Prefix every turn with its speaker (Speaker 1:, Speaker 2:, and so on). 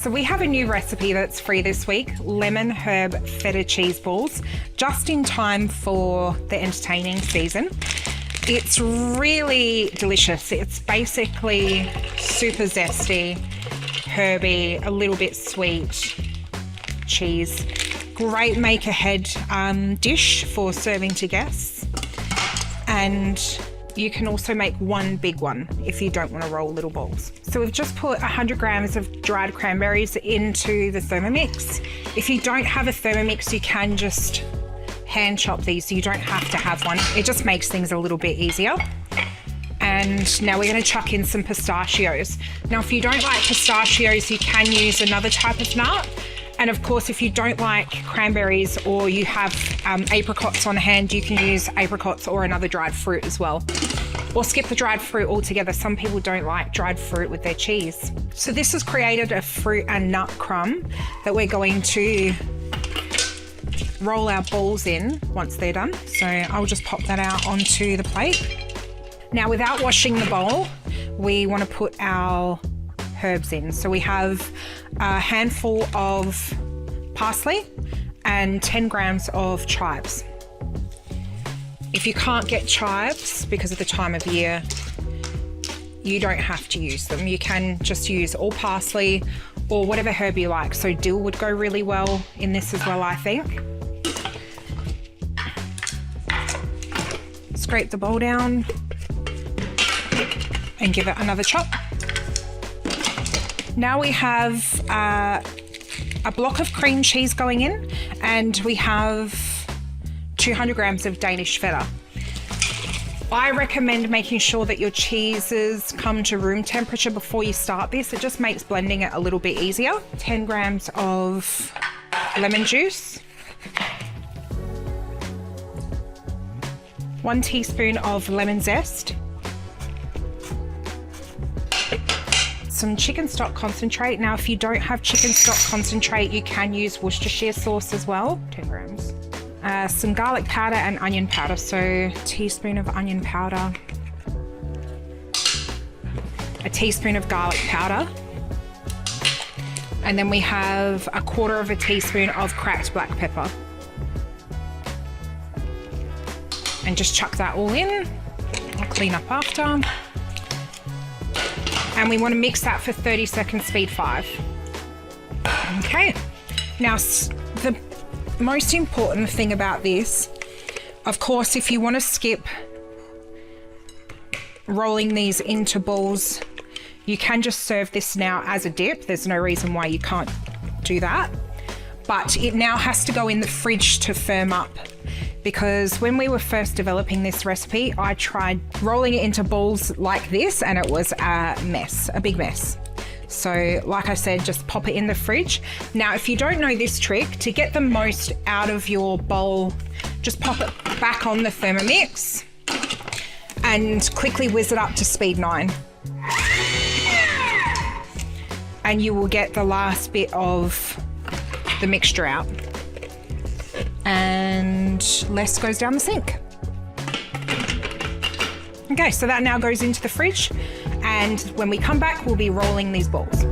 Speaker 1: So we have a new recipe that's free this week, lemon herb feta cheese balls, just in time for the entertaining season. It's really delicious. It's basically super zesty, herby, a little bit sweet cheese. Great make ahead dish for serving to guests. And you can also make one big one if you don't want to roll little balls. So we've just put 100 grams of dried cranberries into the Thermomix. If you don't have a Thermomix, you can just hand chop these, so you don't have to have one. It just makes things a little bit easier. And now we're going to chuck in some pistachios. Now, if you don't like pistachios, you can use another type of nut. And of course, if you don't like cranberries or you have apricots on hand, you can use apricots or another dried fruit as well. Or skip the dried fruit altogether. Some people don't like dried fruit with their cheese. So this has created a fruit and nut crumb that we're going to roll our balls in once they're done. So I'll just pop that out onto the plate. Now, without washing the bowl, we want to put our herbs in. So we have a handful of parsley and 10 grams of chives. If you can't get chives because of the time of year, you don't have to use them. You can just use all parsley or whatever herb you like. So dill would go really well in this as well, I think. Scrape the bowl down and give it another chop. Now we have a block of cream cheese going in, and we have 200 grams of Danish feta. I recommend making sure that your cheeses come to room temperature before you start this. It just makes blending it a little bit easier. 10 grams of lemon juice. 1 teaspoon of lemon zest. Some chicken stock concentrate. Now, if you don't have chicken stock concentrate, you can use Worcestershire sauce as well, 10 grams. Some garlic powder and onion powder. So a teaspoon of onion powder, a teaspoon of garlic powder, and then we have 1/4 of a teaspoon of cracked black pepper. And just chuck that all in. I'll clean up after. And we want to mix that for 30 seconds, speed 5. Okay. Now, the most important thing about this, of course, if you want to skip rolling these into balls, you can just serve this now as a dip. There's no reason why you can't do that. But it now has to go in the fridge to firm up, because when we were first developing this recipe, I tried rolling it into balls like this and it was a mess, a big mess. So like I said, just pop it in the fridge. Now, if you don't know this trick, to get the most out of your bowl, just pop it back on the Thermomix and quickly whiz it up to speed 9. And you will get the last bit of the mixture out. And less goes down the sink. Okay, so that now goes into the fridge, and when we come back, we'll be rolling these balls.